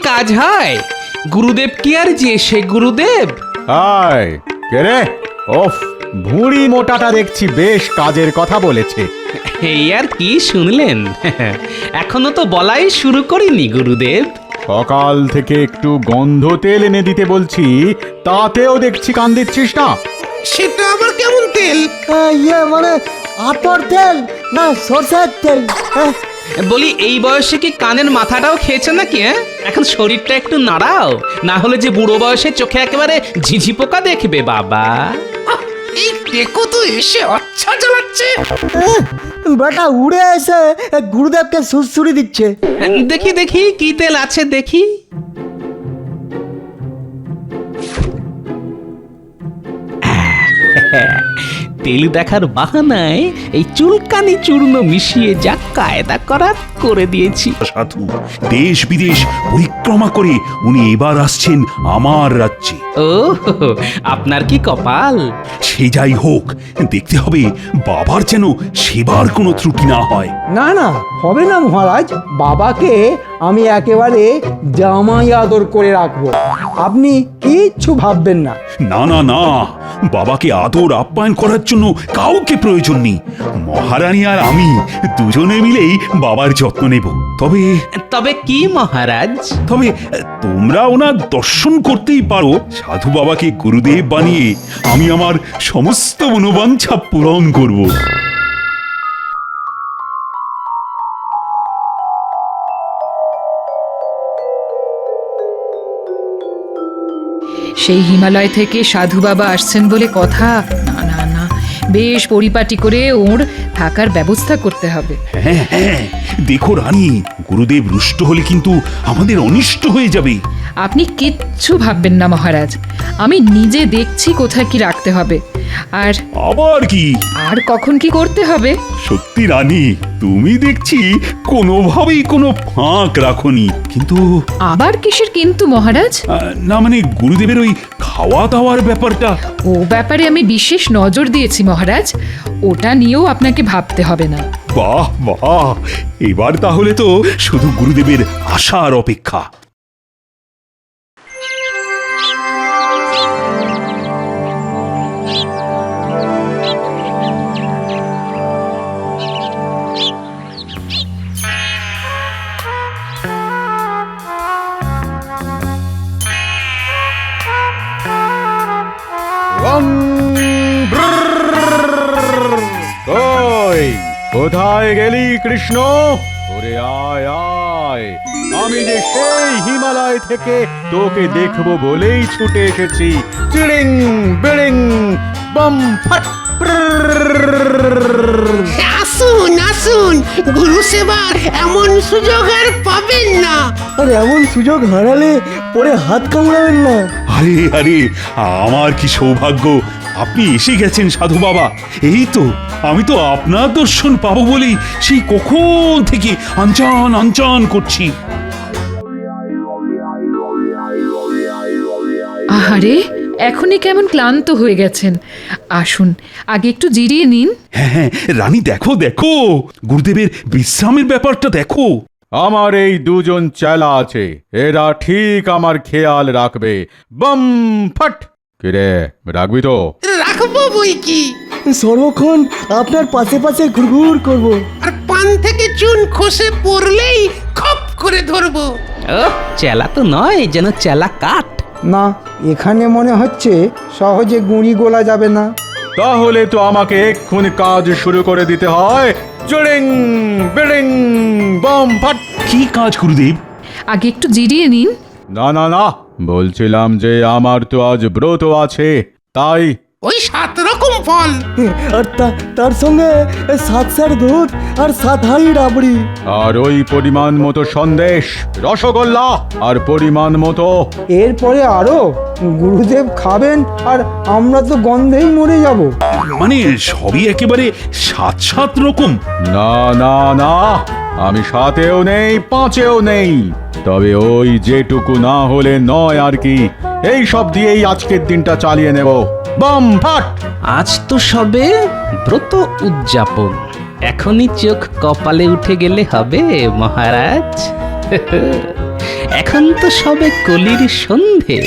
কাজ হয়? গুরুদেব কি আর যে সে গুরুদেব? হাই কে রে? ওফ, ভুঁড়ি মোটাটা দেখছি বেশ কাজের কথা বলেছে। এই আর কি শুনলেন? এখনো তো বলাই শুরু করিনি গুরুদেব। সকাল থেকে একটু গন্ধ তেল এনে দিতে বলছি, তাতেও দেখছি কান দিচ্ছিস না। সেটা আবার কেমন তেল? মানে আতর তেল না সরষের তেল? বলি এই বয়সে কি কানের মাথাটাও খেয়েছে নাকি? এখন শরীরটা একটু নাড়াও, না হলে যে বুড়ো বয়সে চোখে একেবারে ঝিঝি পোকা দেখবে বাবা। এই টেকো তো এসে আচ্ছা জ্বালাচ্ছে। বেটা উড়ে এসে গুরুদেবকে সুড়সুড়ি দিচ্ছে। দেখি দেখি কি তেল আছে দেখি। তেল দেখার বাহানায় এই চুলকানি চূর্ণ মিশিয়ে যা কায়দা করার করে দিয়েছি। সাধু দেশ বিদেশ পরিক্রমা করে উনি এবার আসছেন আমার রাজ্যে। ও আপনার কি কপাল! সে যাই হোক, দেখতে হবে বাবার যেন সেবার কোনো ত্রুটি না হয়। না না, হবে না মহারাজ। বাবাকে আমি একেবারে জামাই আদর করে রাখবো, আপনি কিচ্ছু ভাববেন না। না না না, বাবাকে আদর আপ্যায়ন করার জন্য কাউকে প্রয়োজন নেই। মহারানী আর আমি দুজনে মিলেই বাবার যত্ন নেব। তবে তবে কি মহারাজ? তবে তোমরা ওনার দর্শন করতেই পারো। সাধু বাবাকে গুরুদেব বানিয়ে আমি আমার সমস্ত মনোবাঞ্ছা পূরণ করব। সেই হিমালয় থেকে সাধু বাবা আসছেন বলে কথা। না না না, বেশ পরিপাটি করে ওর থাকার ব্যবস্থা করতে হবে। হ্যাঁ হ্যাঁ, দেখো রানী, গুরুদেব রুষ্ট হলে কিন্তু আমাদের অনিষ্ট হয়ে যাবে। আপনি কিচ্ছু ভাববেন না মহারাজ, আমি নিজে দেখছি কোথায় কি রাখতে হবে আর আবার কি আর কখন কি করতে হবে। সত্যি রানী, তুমি দেখছি কোনোভাবেই কোনো ফাঁক রাখোনি। কিন্তু আবার কিসের কিন্তু মহারাজ? না মানে গুরুদেবের ওই খাওয়া দাওয়ার ব্যাপারটা। ও ব্যাপারে আমি বিশেষ নজর দিয়েছি মহারাজ, ওটা নিয়েও আপনাকে ভাবতে হবে না। বাহ বাহ, এবার তাহলে তো শুধু গুরুদেবের আশার অপেক্ষা। কই, কোথায় গেলি কৃষ্ণ? ওরে আয় আয়, আমি যে সেই হিমালয় থেকে তোকে দেখবো বলেই ছুটে এসেছি। চিড়িং বিড়িং বম ফাট। আসুন আসুন, গুরু সেবার এমন সুযোগ আর পাবেন না। আর এমন সুযোগ হারালে পরে হাত কামড়াবেন না। আরে আরে, আমার কি সৌভাগ্য, আপনি এসে গেছেন সাধু বাবা। এই তো, আমি তো আপনার দর্শন পাবো বলেই সেই কখন থেকে আনচান আনচান করছি। আহারে, এখনই কেমন ক্লান্ত হয়ে গেছেন। আসুন আগে একটু জিরিয়ে নিন। হ্যাঁ হ্যাঁ রানী, দেখো দেখো, গুরুদেবের বিশ্রামের ব্যাপারটা দেখো। আমার এই দুজন চেলা আছে, এরা ঠিক আমার খেয়াল রাখবে। বম ফাট। কিরে, রাখবি তো? রাখবো বই কি, সর্বক্ষণ আপনার পাশে পাশে ঘুরঘুর করব। আর পান থেকে চুন খসে পড়লেই খপ করে ধরবো। ও চেলা তো নয়, যেন চেলা কাঠ। না, এখানে মনে হচ্ছে সহজে গুঁড়ি গোলা যাবে না। তাহলে তো আমাকে এক্ষুনি কাজ শুরু করে দিতে হয়। চিড়িং বিড়িং বম ফাট। কি কাজ গুরুদেব? আগে একটু জিরিয়ে নিন। না না না, বলছিলাম যে আমার তো আজ ব্রত আছে, তাই। ওই 7 রকম ফল, আর তার সঙ্গে 7 সের দুধ আর 7 হাঁড়ি রাবড়ি। আর ওই পরিমাণ মতো সন্দেশ, রসগোল্লা আর পরিমাণ মতো। এরপরে আরো গুরুদেব খাবেন আর আমরা তো গন্ধেই মরে যাব। মানে সবই একেবারে 7 রকম? না না না, আমি 7-এও নেই, 5-এও নেই। তবে ওই যেটুকু না হলে নয় আর কি, এই সব দিয়েই আজকের দিনটা চালিয়ে নেব। বম ফাট। আজ তো সবে ব্রত উদযাপন, এখনই চোখ কপালে উঠে গেলে হবে মহারাজ। এখন তো সবে কলির সন্ধে।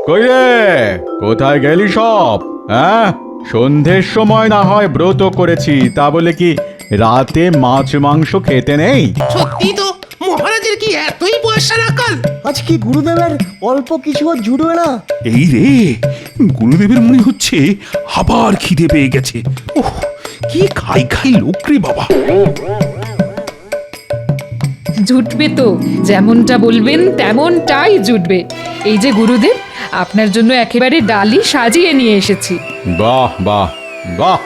কই রে, কোথায় গেলি সব? হ্যাঁ, সন্ধ্যের সময় না হয় ব্রত করেছি, তা বলে কি রাতে মাছ মাংস খেতে নেই? সত্যি তো, মহারাজের কি এতই পয়সা রাখাল? আজ কি গুরুদেবের অল্প কিছু জুটবে না? এই রে, গুরুদেবের মনে হচ্ছে আবার খিদে পেয়ে গেছে। ওহ, কি খাই খাই লোক রে বাবা। জুটবে তো, যেমনটা বলবেন তেমনটাই জুটবে। এই যে গুরুদেব, আপনার জন্য একেবারে ডালি সাজিয়ে নিয়ে এসেছি। বাহ বাহ বাহ,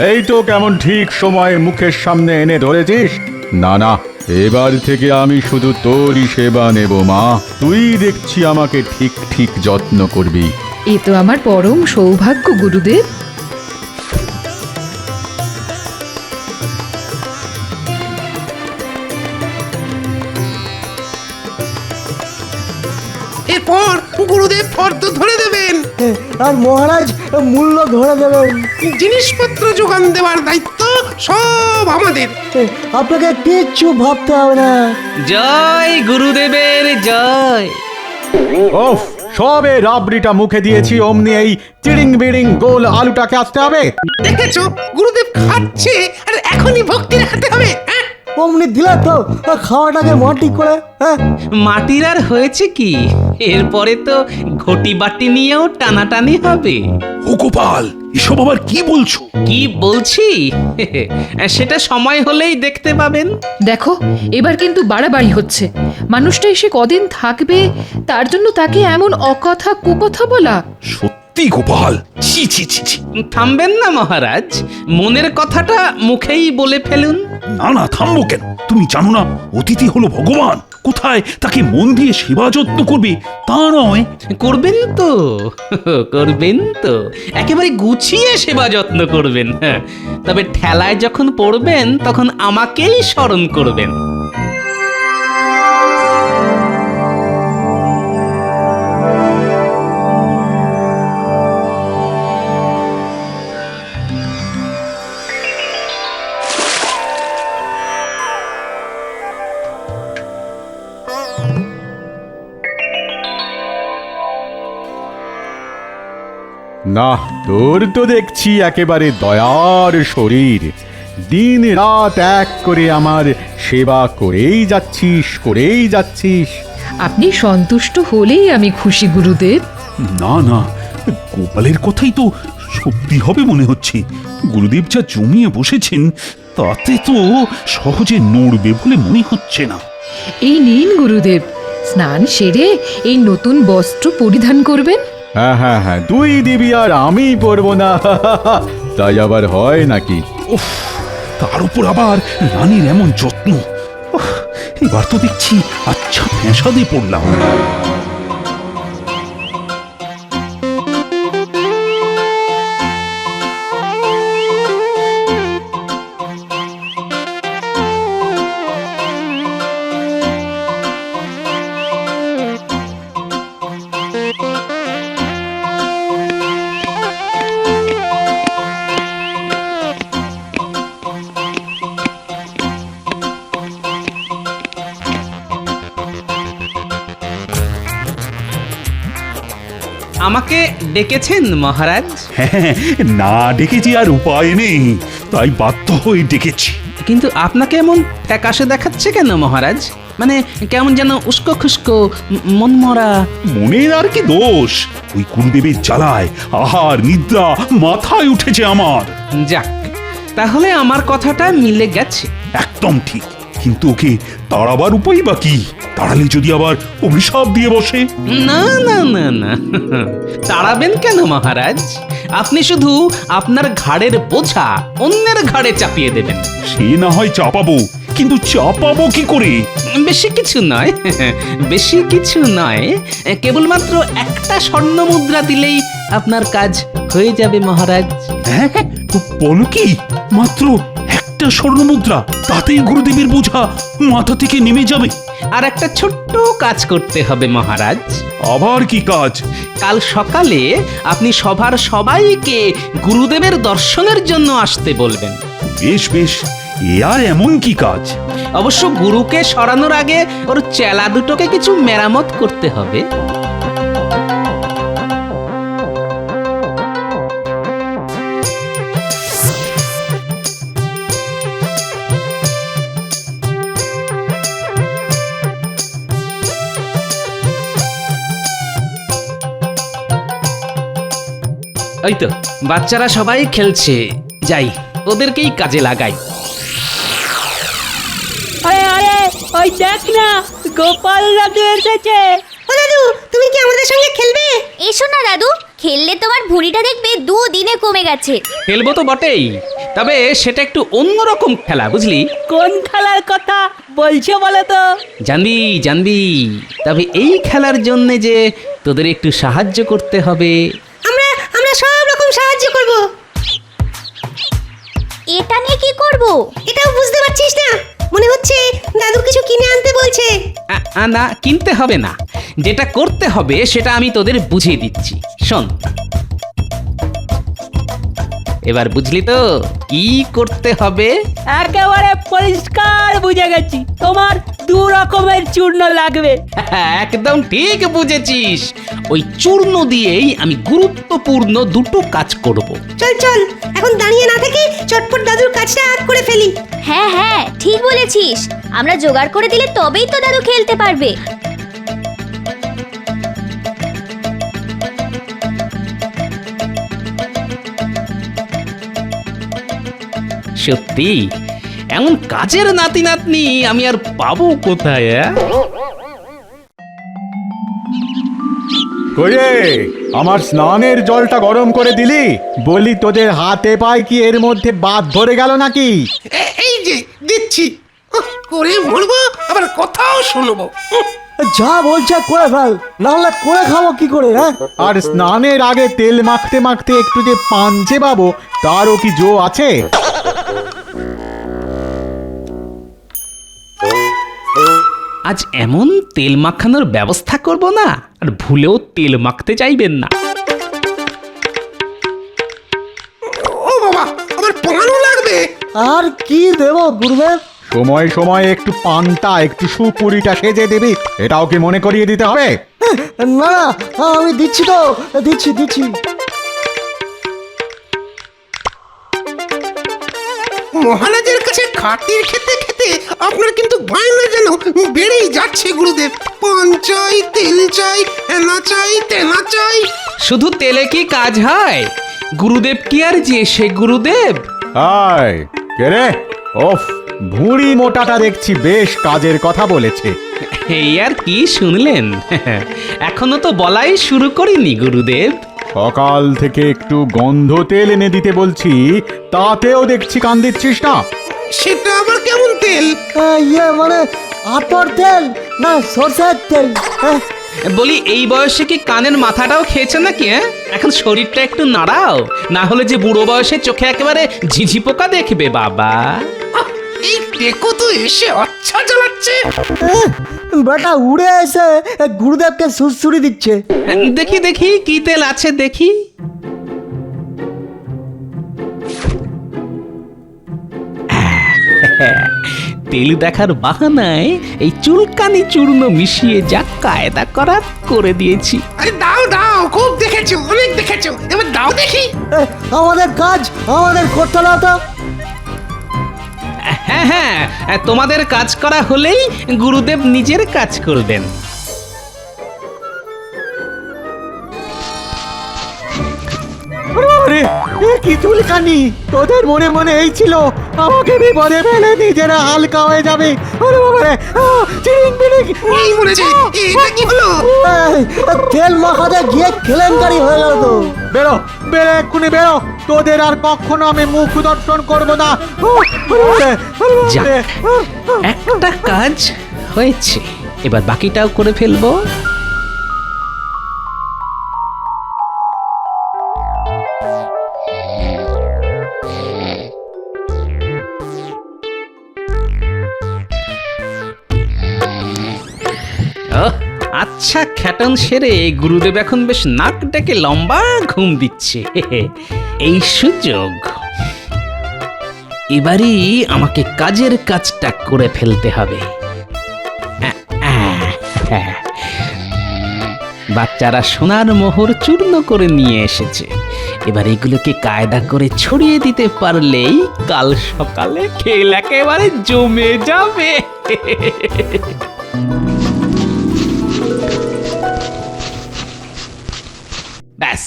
এই তো কেমন ঠিক সময়ে মুখের সামনে এনে ধরেছিস। না না, এবার থেকে আমি শুধু তোরই সেবা নেব মা। তুই দেখছি আমাকে ঠিক ঠিক যত্ন করবি। এ তো আমার পরম সৌভাগ্য গুরুদেব। এরপর গুরুদেব ফর্দ ধরে দেবেন, আর মহারাজ মূল্য ধরে দেবেন। জিনিসপত্র যোগান দেওয়ার দায়িত্ব সব আমাদের। আপনাকে কিচ্ছু ভাবতে হবে না। জয় গুরুদেবের জয়। ওফ, সবে রাবড়িটা মুখে দিয়েছি, অমনি এই চিড়িং বিড়িং গোল আলুটাকে আসতে হবে। দেখেছো, গুরুদেব খাচ্ছে আর এখনই ভক্তি দেখাতে হবে। হ্যাঁ, অমনি দিলে তো খাওয়াটাকে মাটি করে। হ্যাঁ, মাটির আর হয়েছে কি, এরপরে তো ঘটি বাটি নিয়েও টানাটানি হবে। ও গোপাল, এসব আবার কি বলছো? কি বলছি সেটা সময় হলেই দেখতে পাবেন। দেখো, এবার কিন্তু বাড়াবাড়ি হচ্ছে। মানুষটা এসে কদিন থাকবে, তার জন্য তাকে এমন অকথা কুকথা বলা। সত্যি গোপাল, ছি ছি ছি ছি। থামবেন না মহারাজ, মনের কথাটা মুখেই বলে ফেলুন। না না, থামবো কেন? তুমি জানো না অতিথি হলো ভগবান। কোথায় তাকে মন দিয়ে সেবা যত্ন করবে তা নয়। করবেন তো, করবেন তো, একেবারে গুছিয়ে সেবা যত্ন করবেন। হ্যাঁ, তবে ঠেলায় যখন পড়বেন তখন আমাকেই স্মরণ করবেন। না, তোর তো দেখছি একেবারে দয়ার শরীর। দিন রাত এক করে আমার সেবা করেই যাচ্ছিস। আপনি সন্তুষ্ট হলেই আমি খুশি গুরুদেব। না না, গোপালের কথাই তো সত্যি হবে মনে হচ্ছে। গুরুদেব যা জমিয়ে বসেছেন তাতে তো সহজে নড়বে বলে মনে হচ্ছে না। এই নিন গুরুদেব, স্নান সেরে এই নতুন বস্ত্র পরিধান করবেন। হ্যাঁ হ্যাঁ হ্যাঁ, তুই দিবি আর আমি পরবো না, তাই আবার হয় নাকি? উফ, তার উপর আবার রানীর এমন যত্ন। উফ, এবার তো দেখছি আচ্ছা ফ্যাসাদে পড়লাম। আমাকে ডেকেছেন মহারাজ? হ্যাঁ, না ডেকেছি আর উপায় নেই, তাই বাধ্য হয়ে ডেকেছি। কিন্তু আপনাকে এমন ফ্যাকাশে দেখাচ্ছে কেন মহারাজ? মানে কেমন যেন উস্কো খুস্কো, মনমরা। মনের আর কি দোষ, ওই গুরুদেবের জ্বালায় আহার নিদ্রা মাথায় উঠেছে আমার। যাক, তাহলে আমার কথাটা মিলে গেছে। একদম ঠিক, কিন্তু ওকে তাড়াবার উপায় বা কি? তাড়ালে যদি আবার অভিশাপ দিয়ে বসে। না না না না, তাড়াবেন কেন মহারাজ? আপনি শুধু আপনার ঘাড়ের বোঝা অন্যের ঘাড়ে চাপিয়ে দেবেন। সে না হয় চাপাবো, কিন্তু চাপাবো কি করে? বেশি কিছু নয়, কেবলমাত্র একটা স্বর্ণ মুদ্রা দিলেই আপনার কাজ হয়ে যাবে মহারাজ। হ্যাঁ, বলো কি? মাত্র একটা স্বর্ণ মুদ্রা, তাতেই গুরুদেবের বোঝা মাথা থেকে নেমে যাবে? আর একটা ছোট্ট কাজ করতে হবে মহারাজ। আবার কি কাজ? কাল সকালে আপনি সভার সবাইকে গুরুদেবের দর্শনের জন্য আসতে বলবেন। বেশ বেশ, এ আর এমন কি কাজ? অবশ্য গুরুকে সরানোর আগে ওর চেলা দুটোকে কিছু মেরামত করতে হবে। ওই তো বাচ্চারা সবাই খেলছে, যাই ওদেরকেই কাজে লাগাই। আরে আরে ওই দেখ না, গোপাল দাদু এসেছে। ও দাদু, তুমি কি আমাদের সঙ্গে খেলবে? এসো না দাদু, খেললে তোমার ভুঁড়িটা দেখবে 2 দিনে কমে গেছে। খেলবো তো বটেই, তবে সেটা একটু অন্যরকম খেলা, বুঝলি? কোন খেলার কথা বলছো বলো তো? জানবি জানবি, তবে এই খেলার জন্য যে তোদের একটু সাহায্য করতে হবে। আমরা সব রকম সাহায্য করব। এটা নিয়ে কি করব? এটাও বুঝতে পারছিস না? মনে হচ্ছে দাদু কিছু কিনে আনতে বলছে। না, কিনতে হবে না, যেটা করতে হবে সেটা আমি তোদের বুঝিয়ে দিচ্ছি, শোন। এবার বুঝলি তো কি করতে হবে? একেবারে পরিষ্কার বুঝে গেছি, তোমার 2 রকমের চূর্ণ লাগবে। একদম ঠিক বুঝেছিস, ওই চূর্ণ দিয়েই আমি গুরুত্বপূর্ণ দুটো কাজ করব। চল চল, এখন দাঁড়িয়ে না থেকে চটপট দাদুর কাজটা করে ফেলি। হ্যাঁ হ্যাঁ, ঠিক বলেছিস। আমরা জোগাড় করে দিলে তবেই তো দাদু খেলতে পারবে। সত্যি এমন কাজের নাতি নাতনি আমি আর পাবো কোথায়? কইরে, আমার স্নানের জলটা গরম করে দিলি? বলি তোদের হাতে পায় কি এর মধ্যে বাদ ধরে গেল নাকি? এই যে দিচ্ছি, করে মরবো আবার কথাও শুনবো। যা বলছে করে ফেল, নাহলে করে খাবো কি করে? হ্যাঁ, আর স্নানের আগে তেল মাখতে মাখতে একটু যে পাঞ্চে পাবো, তারও কি জো আছে? আজ এমন তেল মাখানোর ব্যবস্থা করব না, আর ভুলেও তেল মাখতে চাইবেন না। ও বাবা, আমার পড়ানো লাগবে। আর কি দেবো গুরুদেব? সময় সময় একটু পান্তা, একটু সুপুরিটা সেজে দিবি, এটাও কি মনে করিয়ে দিতে হবে? না না, আমি দিচ্ছি তো, দিচ্ছি। মহারাজের কাছে খাতির খেতে খেতে আপনার কিন্তু বায়না যেন বেড়েই যাচ্ছে গুরুদেব। পান চাই, তেল চাই, হেনা চাই, তেনা চাই। শুধু তেলে কি কাজ হয়? গুরুদেব কি আর যে সে গুরুদেব? আয় কে রে? ওফ, ভুঁড়ি মোটাটা দেখছি বেশ কাজের কথা বলেছে। এই আর কি শুনলেন? এখনো তো বলাই শুরু করিনি গুরুদেব। সকাল থেকে একটু গন্ধ তেল এনে দিতে বলছি, তাতেও দেখছি কান দিচ্ছিস না। সেটা আবার কেমন তেল? ইয়ে মানে আতর তেল না সরষের তেল? হ্যাঁ, বলি এই বয়সে কি কানের মাথাটাও খেয়েছে নাকি? এখন শরীরটা একটু নাড়াও, না হলে যে বুড়ো বয়সে চোখে একেবারে ঝিঝি পোকা দেখবে বাবা। এই টেকো তো এসে আচ্ছা জ্বালাচ্ছে। বেটা উড়ে এসে গুরুদেবকে সুরসুরি দিচ্ছে। দেখি দেখি কি তেল আছে দেখি। তেল দেখার বাহানায় এই চুলকানি চূর্ণ মিশিয়ে যা কায়দা করার করে দিয়েছি। আরে দাও দাও, খুব দেখেছো, অনেক দেখেছো, এবার দাও দেখি। আমাদের কাজ আমাদের করতে না তো? হ্যাঁ হ্যাঁ, তোমাদের কাজ করা হলেই গুরুদেব নিজের কাজ করবেন। আরে এ কি চুলকানি! তোদের মনে মনে এই ছিল আমাকে বিপদে ফেলে নিজেরা হালকা হয়ে যাবে। ওরে বাবা রে, চিরিং বিরিং! এই মরেছে, এটা কি হলো? এই, তেল মাখাতে গিয়ে কেলেঙ্কারি হয়ে গেল তো। বেরো বেরো, এক্ষুনি বেরো, তোদের আর কখনো আমি মুখ দর্শন করবো না। যাক, একটা কাজ হয়েছে, এবার বাকিটাও করে ফেলবো। আচ্ছা, খ্যাটন সেরে গুরুদেব এখন বেশ নাক ডেকে লম্বা ঘুম দিচ্ছে। এই সুযোগ, এবারই আমাকে কাজের কাজটা করে ফেলতে হবে। বাচ্চারা সোনার মোহর চূর্ণ করে নিয়ে এসেছে, এবার এগুলোকে কায়দা করে ছড়িয়ে দিতে পারলেই কাল সকালে খেল একেবারে জমে যাবে। ব্যাস,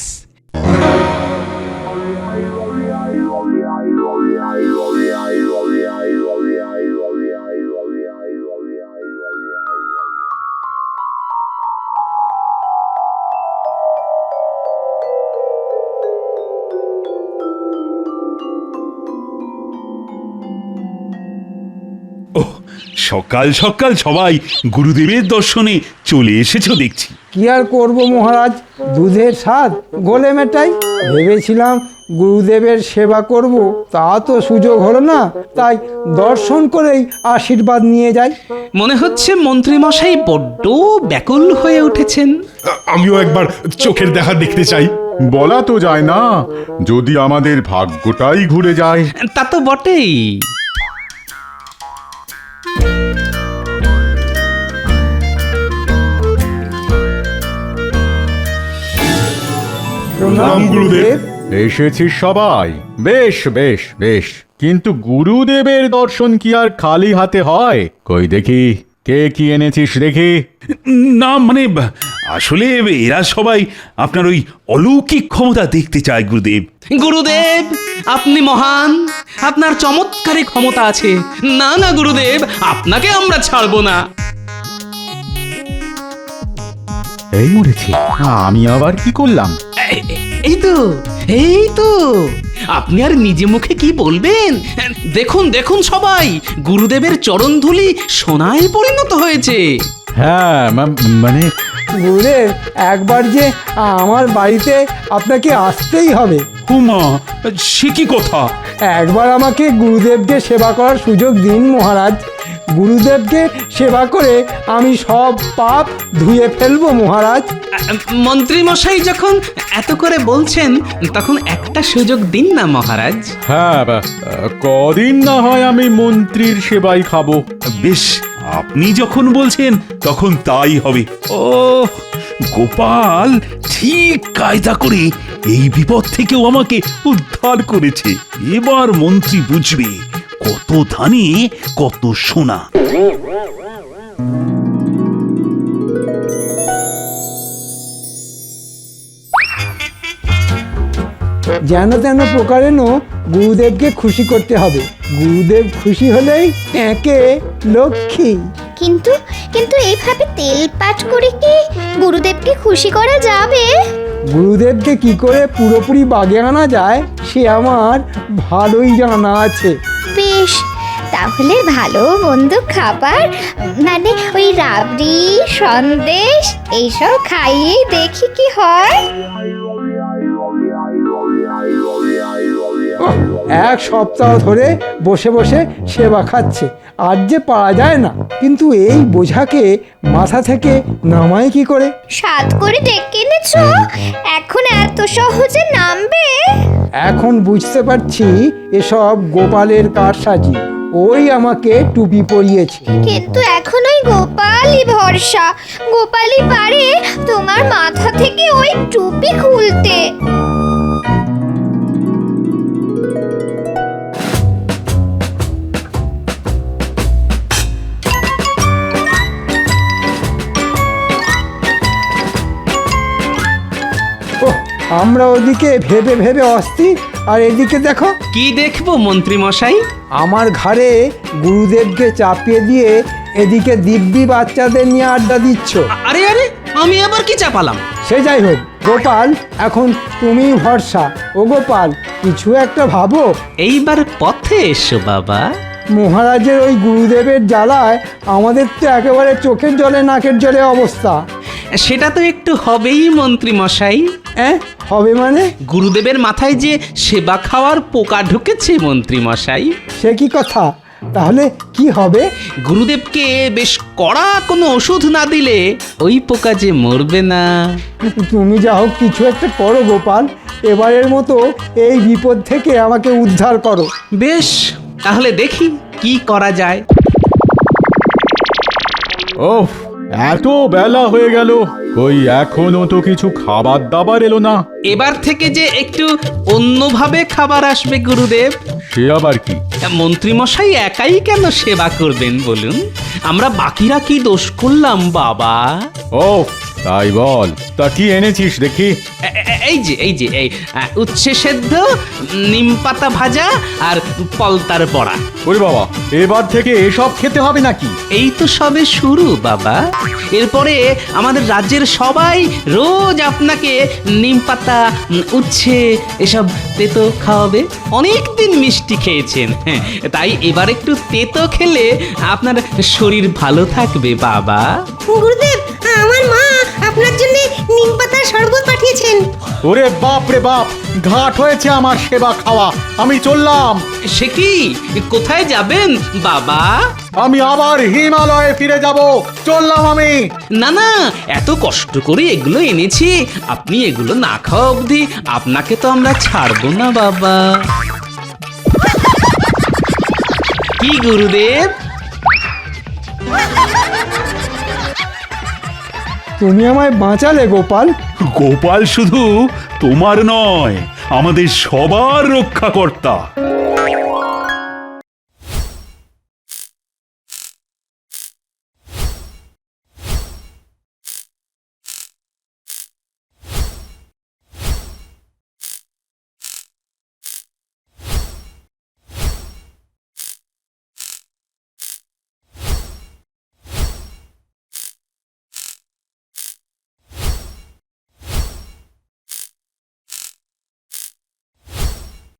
ওহ, সকাল সকাল সবাই গুরুদেবের দর্শনে চলে এসেছো দেখছি। কি আর করব মহারাজ, দুধের স্বাদ গোলে মেটাই। ভেবেছিলাম গুরুদেবের সেবা করব, তা তো সুযোগ হলো না, তাই দর্শন করেই আশীর্বাদ নিয়ে যাই। মনে হচ্ছে মন্ত্রী মশাই বড্ড ব্যাকুল হয়ে উঠেছেন। আমিও একবার চোখের দেখা দেখতে চাই। বলা তো যায় না, যদি আমাদের ভাগ্যটাই ঘুরে যায়। তা তো বটেই। প্রণাম গুরুদেব। এসেছিস সবাই, বেশ বেশ বেশ, কিন্তু গুরুদেবের দর্শন কি আর খালি হাতে হয়? কই দেখি, কে কি এনেছিস দেখি। না মানে আসলে এরা সবাই আপনার ওই অলৌকিক ক্ষমতা দেখতে চায় গুরুদেব। গুরুদেব, আপনি মহান, আপনার চমৎকারী ক্ষমতা আছে। না না গুরুদেব, আপনাকে আমরা ছাড়বো না। এই মরেছি, আমি আবার কি করলাম? এই তো, এই তো, আপনি আর নিজে মুখে কি বলবেন? দেখুন দেখুন সবাই, গুরুদেবের চরণধুলি সোনায় পরিণত হয়েছে। হ্যাঁ, মানে গুরুদেব, একবার যে আমার বাড়িতে আপনাকে আসতেই হবে। হুমা, সে কি কথা? একবার আমাকে গুরুদেবকে সেবা করার সুযোগ দিন মহারাজ। গুরুদেবকে সেবা করে আমি সব পাপ ধুয়ে ফেলবো মহারাজ। মন্ত্রী মশাই যখন এত করে বলছেন, তখন একটা সুযোগ দিন না মহারাজ। হ্যাঁ, কদিন না হয় আমি মন্ত্রীর সেবাই খাবো। বেশ, আপনি যখন বলছেন তখন তাই হবে। ও গোপাল ঠিক কায়দা করে এই বিপদ থেকেও আমাকে উদ্ধার করেছে। এবার মন্ত্রী বুঝবে কত ধানে কত সোনা। যেন তেন প্রকারেণ গুরুদেবকে খুশি করতে হবে। গুরুদেব খুশি হলেই একে লক্ষ্মী। কিন্তু কিন্তু এইভাবে তেল পাট করে কি গুরুদেবকে খুশি করা যাবে? গুরুদেবকে কি করে পুরোপুরি বাগে আনা যায় সে আমার ভালোই জানা আছে। বেশ, তাহলে ভালো মন্দ খাবার, মানে ওই রাবড়ি সন্দেশ এইসব খাইয়ে দেখি কি হয়। এক সপ্তাহ ধরে বসে বসে সেবা খাচ্ছে, আর যে পারা যায় না। কিন্তু এই বোঝাকে মাথা থেকে নামায় কি করে? সাত করে ডেকে এনেছো, এখন এত সহজে নামবে? এখন বুঝতে পারছি এসব গোপালের কারসাজি। ওই আমাকে টুপি পরিয়েছে। কিন্তু এখন ওই গোপালই ভরসা, গোপালই পারে তোমার মাথা থেকে ওই টুপি খুলতে। আমরা ওদিকে ভেবে ভেবে অস্থির, আর এদিকে দেখো। কি দেখবো মন্ত্রী মশাই? আমার ঘাড়ে গুরুদেবকে চাপিয়ে দিয়ে এদিকে দিব্যি বাচ্চাদের নিয়ে আড্ডা দিচ্ছ। আরে আরে, আমি আবার কি চাপালাম? সে যাই হোক গোপাল, এখন তুমি ভরসা। ও গোপাল, কিছু একটা ভাবো। এইবার পথে এসো বাবা। মহারাজের ওই গুরুদেবের জ্বালায় আমাদের তো একেবারে চোখের জলে নাকের জলে অবস্থা। সেটা তো একটু হবেই মন্ত্রী মশাই। হবে মানে? গুরুদেবের মাথায় যে সেবা খাওয়ার পোকা ঢুকেছে মন্ত্রী মশাই। সে কি কথা? তাহলে কি হবে? গুরুদেবকে বেশ কড়া কোনো ওষুধ না দিলে ওই পোকা যে মরবে না। তুমি যা হোক কিছু একটা করো গোপাল, এবারের মতো এই বিপদ থেকে আমাকে উদ্ধার করো। বেশ, তাহলে দেখি কি করা যায়। ওহ, এত বেলা হয়ে গেল, কই এখনো তো কিছু খাবার দাবার এলো না। এবার থেকে যে একটু অন্যভাবে খাবার আসবে গুরুদেব। সে আবার কি? মন্ত্রীমশাই একাই কেন সেবা করবেন বলুন? আমরা বাকিরা কি দোষ করলাম বাবা? ওহ, তাই বল, তা কি এনেছিস দেখি? এই উচ্ছে সেদ্ধ, নিম পাতা ভাজা আর পলতার বড়া। ওরে বাবা, এবার থেকে এসব খেতে হবে নাকি? এই তো সবে শুরু বাবা। এরপরে আমাদের রাজ্যের সবাই রোজ আপনাকে নিম পাতা, উচ্ছে এসব তেতো খাওয়াবে। অনেক দিন মিষ্টি খেয়েছেন, হ্যাঁ, তাই এবার একটু তেতো খেলে আপনার শরীর ভালো থাকবে বাবা। গুরুদেব, আমার মা আপনার জন্য নিম পাতার শরবত পাঠিয়েছেন। ওরে বাপ রে বাপ, ঘাট হয়েছে আমার সেবা খাওয়া। আমি চললাম। সে কি, কোথায় যাবেন বাবা? আমি আবার হিমালয়ে ফিরে যাব। চললাম আমি। না না, এত কষ্ট করে এগুলো এনেছি, আপনি এগুলো না খাওয়া অবধি আপনাকে তো আমরা ছাড়বো না বাবা। কি গুরুদেব? তুমি আমায় বাঁচালে গোপাল। গোপাল শুধু তোমার নয়, আমাদের সবার রক্ষাকর্তা।